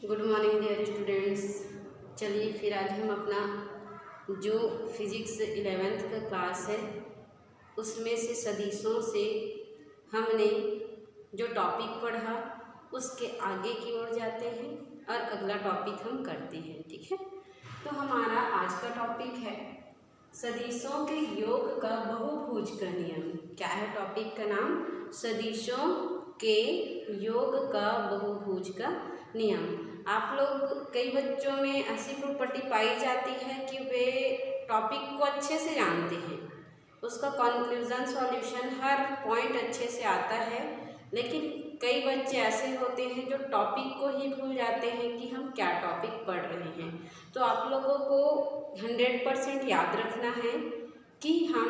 Good morning dear students. चलिए फिर आज हम अपना जो फिज़िक्स 11th का क्लास है उसमें से सदिशों से हमने जो टॉपिक पढ़ा उसके आगे की ओर जाते हैं और अगला टॉपिक हम करते हैं। ठीक है, तो हमारा आज का टॉपिक है सदिशों के योग का बहुभुज का नियम। क्या है टॉपिक का नाम? सदिशों के योग का बहुभुज का नियम। आप लोग कई बच्चों में ऐसी प्रॉपर्टी पाई जाती है कि वे टॉपिक को अच्छे से जानते हैं, उसका कंक्लूजन सॉल्यूशन हर पॉइंट अच्छे से आता है, लेकिन कई बच्चे ऐसे होते हैं जो टॉपिक को ही भूल जाते हैं कि हम क्या टॉपिक पढ़ रहे हैं। तो आप लोगों को 100% याद रखना है कि हम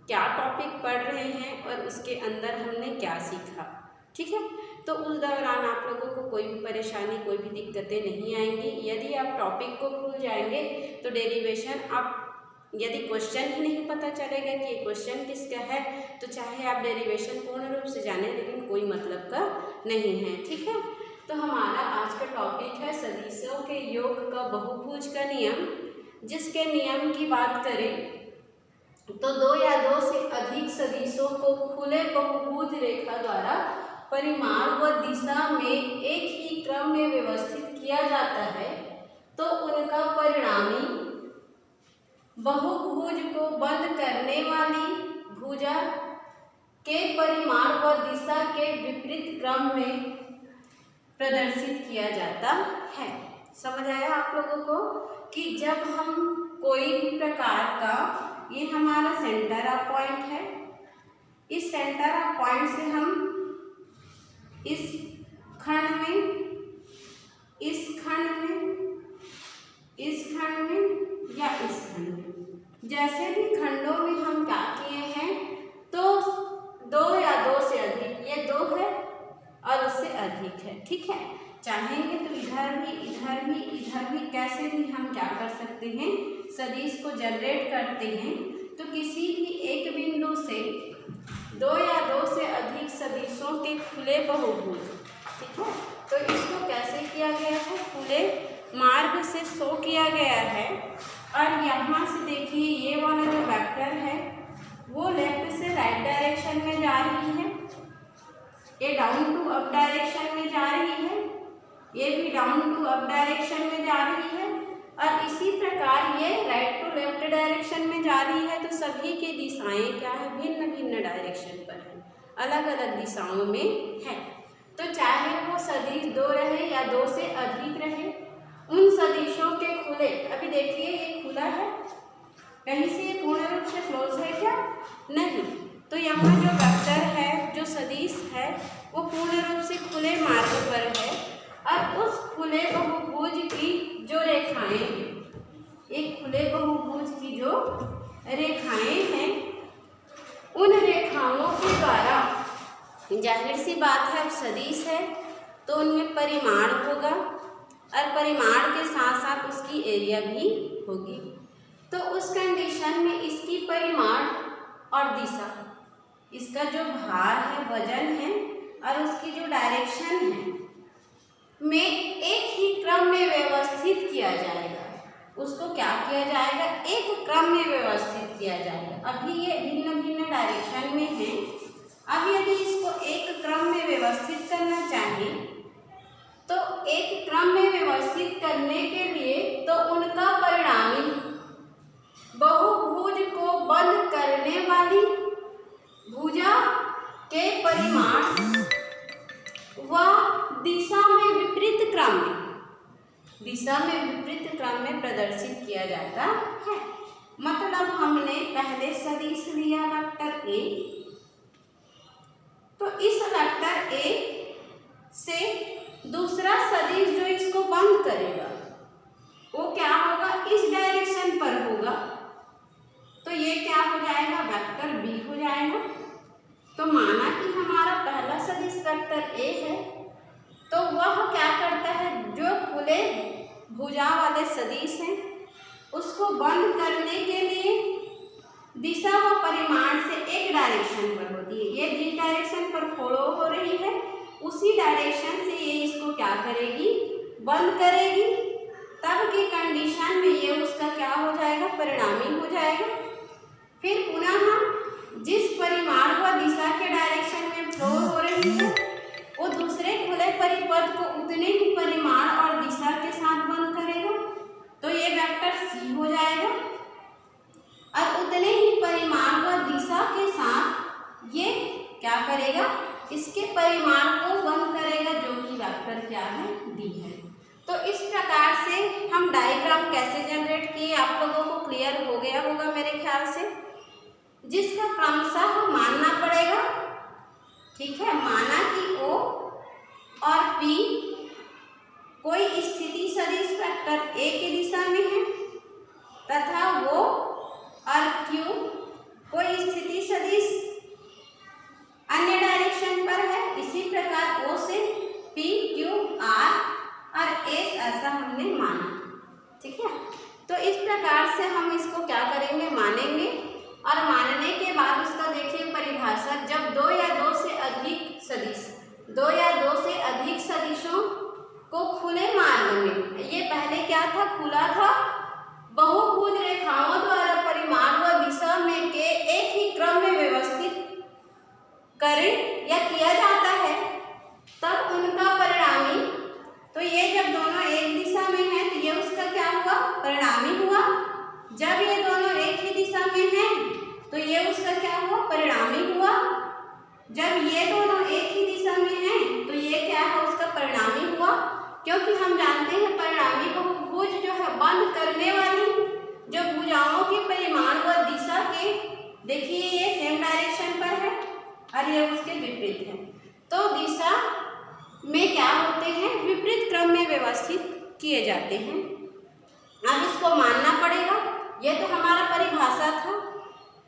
क्या टॉपिक पढ़ रहे हैं और उसके अंदर हमने क्या सीखा। ठीक है, तो उस दौरान आप लोगों को कोई भी परेशानी, कोई भी दिक्कतें नहीं आएंगी। यदि आप टॉपिक को भूल जाएंगे तो डेरिवेशन आप यदि क्वेश्चन ही नहीं पता चलेगा कि ये क्वेश्चन किसका है, तो चाहे आप डेरिवेशन पूर्ण रूप से जाने लेकिन कोई मतलब का नहीं है। ठीक है, तो हमारा आज का टॉपिक है सदिशों के योग का बहुभुज का नियम। जिसके नियम की बात करें तो दो या दो से अधिक सदिशों को खुले बहुभुज रेखा द्वारा परिमाण व दिशा में एक ही क्रम में व्यवस्थित किया जाता है तो उनका परिणामी बहुभुज को बंद करने वाली भुजा के परिमाण व दिशा के विपरीत क्रम में प्रदर्शित किया जाता है। समझ आया आप लोगों को कि जब हम कोई भी प्रकार का, ये हमारा सेंटर ऑफ पॉइंट है, इस सेंटर ऑफ पॉइंट से हम इस खंड में, इस खंड में, इस खंड में या इस खंड में, जैसे भी खंडों में हम क्या किए हैं तो दो या दो से अधिक, ये दो है और उससे अधिक है। ठीक है, चाहेंगे तो इधर भी, इधर भी, इधर भी, कैसे भी हम क्या कर सकते हैं, सदिश को जनरेट करते हैं। तो किसी भी एक बिंदु से दो या दो से अधिक सदिशों के खुले बहुभुज, ठीक है, तो इसको कैसे किया गया है, खुले मार्ग से शो किया गया है। और यहाँ से देखिए ये वाला जो वेक्टर है वो लेफ्ट से राइट डायरेक्शन में जा रही है, ये डाउन टू अप डायरेक्शन में जा रही है, ये भी डाउन टू अप डायरेक्शन में जा रही है, और इसी प्रकार ये राइट टू लेफ्ट डायरेक्शन में जा रही है। तो सभी की दिशाएं क्या है, भिन्न भिन्न डायरेक्शन पर है, अलग अलग दिशाओं में है। तो चाहे वो सदिश दो रहे या दो से अधिक रहे, उन सदिशों के खुले, अभी देखिए ये खुला है, कहीं से ये पूर्ण रूप से क्लोज है क्या? नहीं। तो यहाँ जो वेक्टर है, जो सदिश है, वो पूर्ण रूप से खुले मार्ग पर है और उस खुले बहुभुज की जो रेखाएं हैं, एक खुले बहुभुज की जो रेखाएं हैं, उन रेखाओं के द्वारा, जाहिर सी बात है अब सदिश है तो उनमें परिमाण होगा और परिमाण के साथ साथ उसकी एरिया भी होगी। तो उस कंडीशन में इसकी परिमाण और दिशा, इसका जो भार है, वजन है, और उसकी जो डायरेक्शन है में एक ही क्रम में व्यवस्थित किया जाएगा। उसको क्या किया जाएगा, एक क्रम में व्यवस्थित किया जाएगा। अभी ये भिन्न भिन्न डायरेक्शन में है, अब यदि इसको एक क्रम में व्यवस्थित करना चाहें तो एक क्रम में व्यवस्थित करने के लिए तो उनका परिणामी बहुभुज को बंद करने वाली भुजा के परिमाण व दिशा में विपरीत क्रम में, दिशा में विपरीत क्रम में प्रदर्शित किया जाता है। मतलब हमने पहले सदिश लिया वेक्टर ए, तो इस वेक्टर ए से दूसरा सदिश जो इसको बंद करेगा वो क्या होगा, इस डायरेक्शन पर होगा, तो ये क्या हो जाएगा, वेक्टर बी हो जाएगा। तो माना कि हमारा पहला सदिश वेक्टर ए है, तो वह क्या करता है, जो खुले भुजा वाले सदिश हैं उसको बंद करने के लिए दिशा व परिमाण से एक डायरेक्शन पर होती है, ये जिस डायरेक्शन पर फॉलो हो रही है उसी डायरेक्शन से ये इसको क्या करेगी, बंद करेगी तब की कंडीशन में ये उसका क्या हो जाएगा, परिणामी हो जाएगा। फिर पुनः हम जिस परिमाण व दिशा के डायरेक्शन में फ्लो हो रही है वो दूसरे खुले परिपथ को उतने ही परिमाण और दिशा के साथ बंद करेगा, तो ये वेक्टर सी हो जाएगा। और उतने ही परिमाण व दिशा के साथ ये क्या करेगा, इसके परिमाण को बंद करेगा, जो कि वेक्टर क्या है, डी है। तो इस प्रकार से हम डायग्राम कैसे जनरेट किए आप लोगों को क्लियर हो गया होगा मेरे ख्याल से, जिसका क्रमशः मानना पड़ेगा। ठीक है, माना कि O और P कोई स्थिति सदिश वेक्टर A की दिशा में है तथा वो और Q कोई स्थिति सदिश अन्य डायरेक्शन पर है। इसी प्रकार O से P, Q, R और S ऐसा हमने माना। ठीक है, तो इस प्रकार से हम इसको क्या करेंगे, मानेंगे। और मानने के बाद उसका देखिए परिभाषा, जब दो या दो से अधिक सदिश, दो या दो से अधिक सदिशों को खुले मार्ग में, ये पहले क्या था, खुला था, बहुभुज रेखाओं द्वारा परिमाण व दिशा में के एक ही क्रम में व्यवस्थित करें या किया जाता है, तब उनका परिणामी, तो ये जब दोनों एक दिशा में है तो ये उसका क्या हुआ, परिणामी हुआ। जब ये दोनों एक ही दिशा में हैं तो ये उसका क्या हुआ, परिणामी हुआ। जब ये दोनों एक ही दिशा में हैं तो ये क्या है, उसका परिणामी हुआ। क्योंकि हम जानते हैं परिणामी बहुभुज जो है बंद करने वाली जो भुजाओं के परिमाण व दिशा के, देखिए ये सेम डायरेक्शन पर है और ये उसके विपरीत है, तो दिशा में क्या होते हैं, विपरीत क्रम में व्यवस्थित किए जाते हैं। अब इसको मानना पड़ेगा, ये तो हमारा परिभाषा था।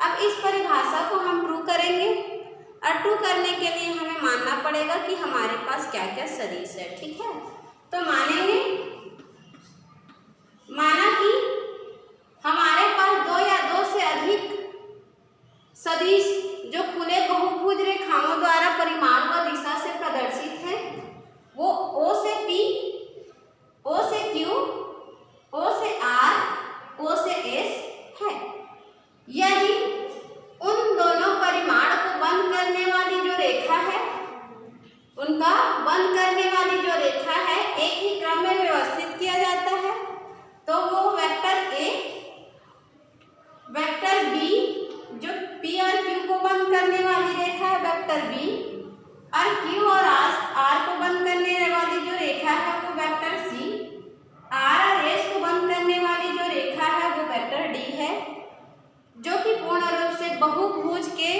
अब इस परिभाषा को हम ट्रू करेंगे और ट्रू करने के लिए हमें मानना पड़ेगा कि हमारे पास क्या क्या सदिश है। ठीक है, तो मानेंगे, माना कि हमारे पास दो या दो से अधिक सदिश जो खुले बहुभुज रेखाओं द्वारा परिमाण व दिशा से प्रदर्शित है, वो O से P, O से Q, O से R, O से S है। यदि उन दोनों परिमाण को बंद करने वाली जो रेखा है, उनका बंद करने वाली जो रेखा है एक ही क्रम में व्यवस्थित किया जाता है, तो वो वेक्टर A, वेक्टर B जो P और Q को बंद करने वाली रेखा है वेक्टर B, और Q और R को बंद करने वाली जो रेखा है वो वेक्टर C, R और S को बंद करने वाली जो रेखा है वो वेक्टर D है, जो कि पूर्ण रूप से बहुभुज के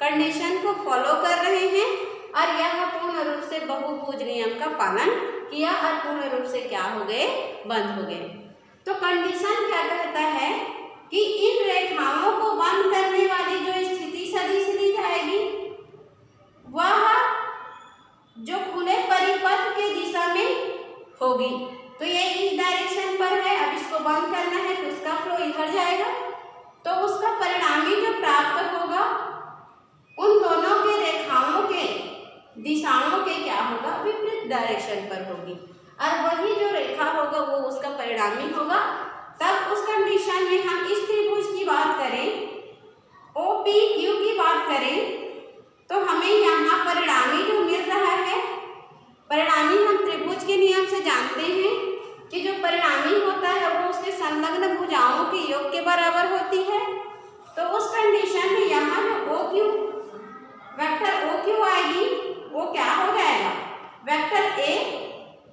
कंडीशन को फॉलो कर रहे हैं और यह पूर्ण रूप से बहुभुज नियम का पालन किया और पूर्ण रूप से क्या हो गए, बंद हो गए। तो कंडीशन क्या कहता है कि इन रेखाओं को बंद करने वाली जो स्थिति सदिश ली जाएगी वह जो खुले परिपथ के दिशा में होगी। तो ये इस डायरेक्शन पर है, अब इसको बंद करना है तो उसका फ्लो इधर जाएगा, तो उसका परिणामी जो प्राप्त होगा उन दोनों के रेखाओं के दिशाओं के क्या होगा, विपरीत डायरेक्शन पर होगी, और वही जो रेखा होगा वो उसका परिणामी होगा। तब उस कंडीशन में हम इस त्रिभुज की बात करें, OPQ की बात करें, तो हमें यहाँ परिणामी जो मिल रहा है, परिणामी हम त्रिभुज के नियम से जानते हैं कि जो परिणामी होता है वो उसके संलग्न भुजाओं के योग के बराबर होती है। तो उस कंडीशन में यहाँ जो OQ, वेक्टर OQ आएगी वो क्या हो जाएगा, वेक्टर A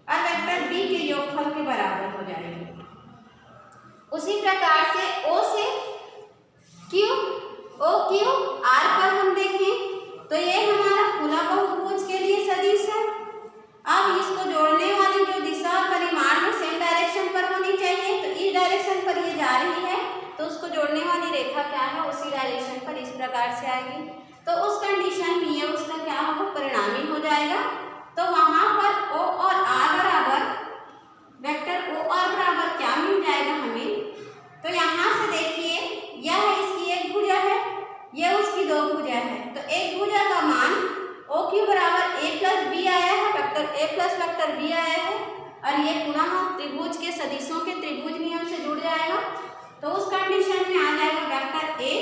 और वेक्टर B के योगफल के बराबर हो जाएगी। उसी प्रकार से O से Q, OQ, R पर हम देखें तो ये हमारा खुला बहुभुज के लिए सदिश है। अब इसको जोड़ने वाली जो दिशा परिमाण में सेम डायरेक्शन पर होनी चाहिए, तो इस डायरेक्शन पर ये जा रही है तो उसको जोड़ने वाली रेखा क्या है, उसी डायरेक्शन पर इस प्रकार से आएगी। तो उस कंडीशन में ये उसका क्या होगा, परिणामी हो जाएगा। तो वहाँ पर O और R बराबर, वेक्टर O और बराबर क्या मिल जाएगा हमें, तो यहाँ से देखिए यह इसकी एक भुजा है, यह उसकी दो भुजा है, तो एक भुजा का मान OQ बराबर A प्लस B आया है, vector A plus vector B आया है, और ये पुनः त्रिभुज के सदिशों के त्रिभुज नियम से जुड़ जाएगा, तो उस कंडीशन में आ जाएगा vector A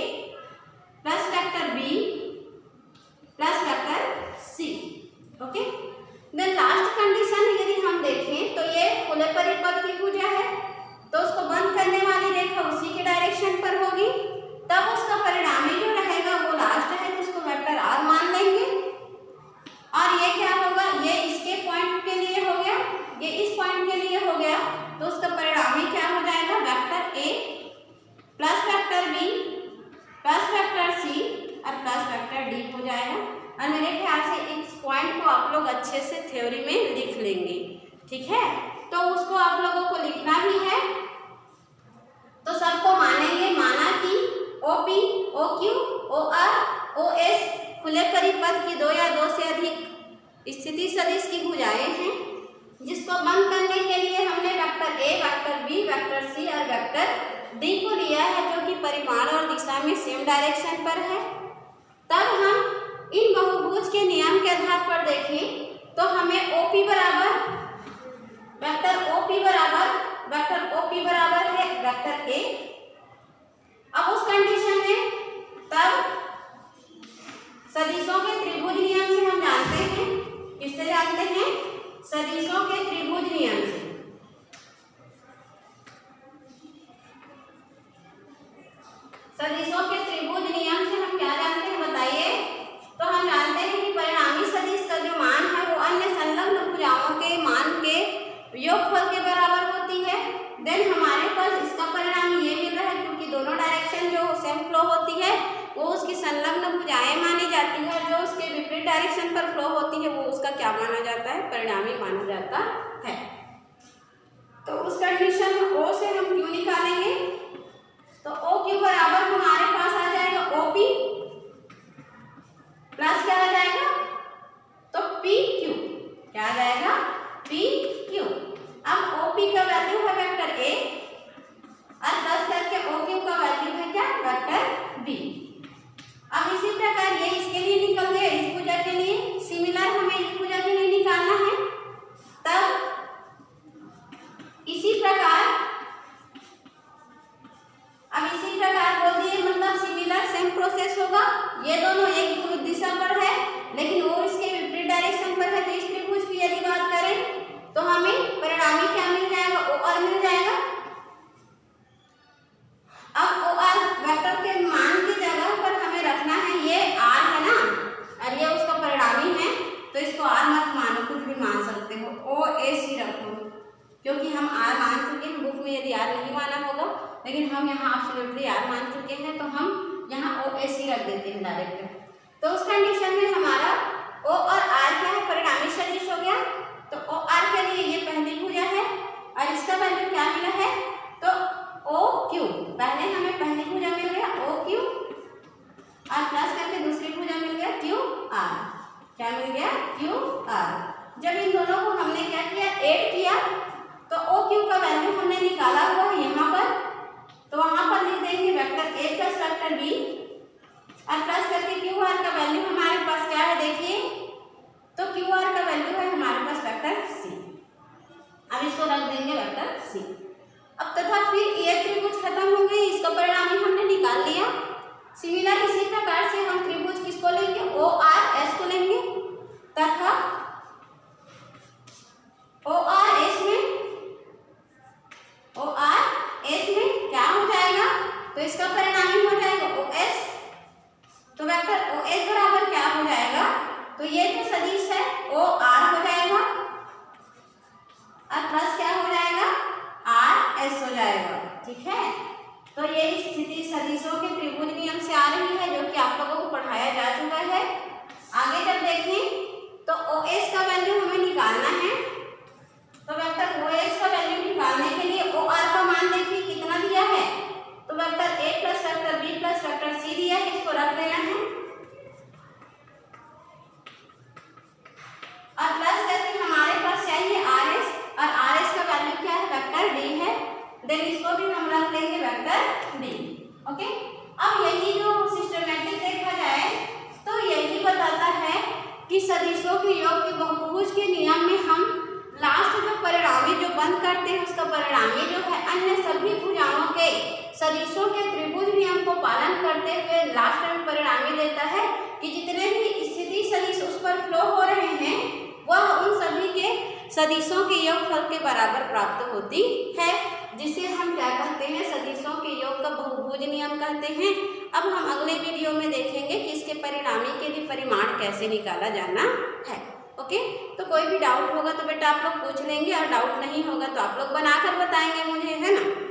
plus vector B plus vector C. Okay, then last condition यदि हम देखें तो ये खुले परिपथ की भुजा है, तो उसको बंद करने वाली रेखा उसी के डायरेक्शन पर होगी, तब उसका परिणामी जो रहेगा वो लास्ट है, तो उसको वेक्टर आर मान लेंगे। और ये क्या होगा, ये इसके पॉइंट के लिए हो गया, ये इस पॉइंट के लिए हो गया, तो उसका परिणामी क्या हो जाएगा, vector A plus vector B plus vector C और प्लस वेक्टर डी हो जाएगा। और मेरे ख्याल से इस पॉइंट को आप लोग अच्छे से थ्योरी में लिख लेंगे, ठीक है। तो उसको आप लोगों को लिखना भी है, तो सबको मानेंगे, माना कि OP, OQ, OR, OS खुले परिपथ की दो या दो से अधिक स्थिति सदिश की भुजाएं हैं, जिसको बंद करने के लिए हमने vector A, vector B, vector C और वेक्टर डी को लिया है, जो कि परिमाण और दिशा में सेम डायरेक्शन पर है। तब हम इन बहुभुज के नियम के आधार पर देखें तो हमें OP बराबर वेक्टर OP बराबर है वेक्टर ए। अब उस कंडीशन में तब सदिशों के त्रिभुज नियम से हम जानते हैं, किससे जानते हैं, सदिशों के त्रिभुज नियम से। सदिशों के त्रिभुज नियम से हम क्या जानते हैं बताइए, तो हम जानते हैं कि परिणामी सदिश का जो मान है वो अन्य संलग्न भुजाओं के मान के योगफल के बराबर होती है। देन हमारे पास इसका परिणाम ये मिल रहा है, क्योंकि दोनों डायरेक्शन जो सेम फ्लो होती है वो उसकी संलग्न भुजाएं मानी जाती है, जो उसके विपरीत डायरेक्शन पर फ्लो होती है वो उसका क्या माना जाता है, परिणामी माना जाता है। तो उस कंडीशन में O से हम Q निकालेंगे, तो OQ बराबर हमारे पास आ जाएगा OP प्लस क्या आ जाएगा, तो PQ, क्या आ जाएगा, PQ। अब OP का वैल्यू है वेक्टर A और प्लस करके OQ का वैल्यू है क्या, वेक्टर B। अब इसी प्रकार ये इसके लिए निकल गया, इस भुजा के लिए सिमिलर हमें इस भुजा के लिए निकालना है। तब इसी प्रकार बोल दिए, मतलब सिमिलर सेम प्रोसेस होगा। ये दोनों एक दिशा पर है लेकिन वो इसके विपरीत डायरेक्शन पर है, तो इस त्रिभुज की यदि बात करें तो हमें परिणामी क्या मिल जाएगा, OR मिल जाएगा। अब OR वेक्टर के मान की जगह पर हमें रखना है, ये R है ना और ये उसका परिणामी है, तो इसको R मत मानो, कुछ भी मान सकते हो, OS ही रखो, क्योंकि हम R मान चुके हैं। बुक में यदि R नहीं माना होगा, लेकिन हम यहाँ एब्सोल्युटली R मान चुके हैं, तो हम यहाँ OS ही रख देते हैं डायरेक्ट। तो उस कंडीशन में हमारा O और R क्या है, परिणामी सदिश हो गया। तो OR के लिए ये पहली भुजा है और इसका वैल्यू क्या मिला है, तो OQ, पहले हमें पहली भुजा मिल गया OQ और प्लस करके दूसरी भुजा मिल गया QR, क्या मिल गया, QR। जब इन दोनों को हमने क्या किया, ऐड किया, तो OQ का वैल्यू हमने निकाला हुआ है यहाँ पर, तो वहाँ पर लिख देंगे vector A plus vector B और प्लस करके QR का वैल्यू हमारे पास क्या है देखिए, तो QR का वैल्यू है हमारे पास वेक्टर C। अब इसको रख देंगे वेक्टर C। अब तथा फिर ये त्रिभुज खत्म हो गई, इसका परिणामी हमने निकाल लिया। सिमिलर इसी प्रकार से हम त्रिभुज किसको लेंगे, ORS को लेंगे, तथा ORS में क्या हो जाएगा, तो इसका परिणामी हो जाएगा OS। तो वेक्टर OS बराबर क्या हो जाएगा, तो ये जो सदिश है OR हो जाएगा और प्लस क्या हो जाएगा, RS हो जाएगा, ठीक है। तो ये स्थिति सदिशों के त्रिभुज नियम से आ रही है, जो कि आप लोगों को पढ़ाया जा चुका है। आगे जब देखें तो OS का वैल्यू हमें निकालना है, तो वेक्टर OS का वैल्यू निकालने के लिए OR का मान देखिए कितना दिया है, तो vector A plus vector B plus vector C दिया है, इसको रख देना है और प्लस करके हमारे पास चाहिए RS और RS का वैल्यू क्या है, वेक्टर D है। देन इसको भी हम रख देंगे वेक्टर D। ओके, अब यही जो सिस्टमैटिक देखा जाए तो यही बताता है कि सदिशों के योग के बहुभुज के नियम में हम लास्ट जो परिणामी सदिशों के त्रिभुज नियम को पालन करते हुए लास्ट में परिणाम ये देता है कि जितने भी स्थिति सदिश उस पर फ्लो हो रहे हैं वह उन सभी के सदिशों के योगफल के बराबर प्राप्त होती है, जिसे हम क्या कहते हैं, सदिशों के योग का बहुभुज नियम कहते हैं। अब हम अगले वीडियो में देखेंगे कि इसके परिणामी के लिए परिमाण कैसे निकाला जाना है। ओके, तो कोई भी डाउट होगा तो बेटा आप लोग पूछ लेंगे और डाउट नहीं होगा तो आप लोग बनाकर बताएंगे मुझे, है ना।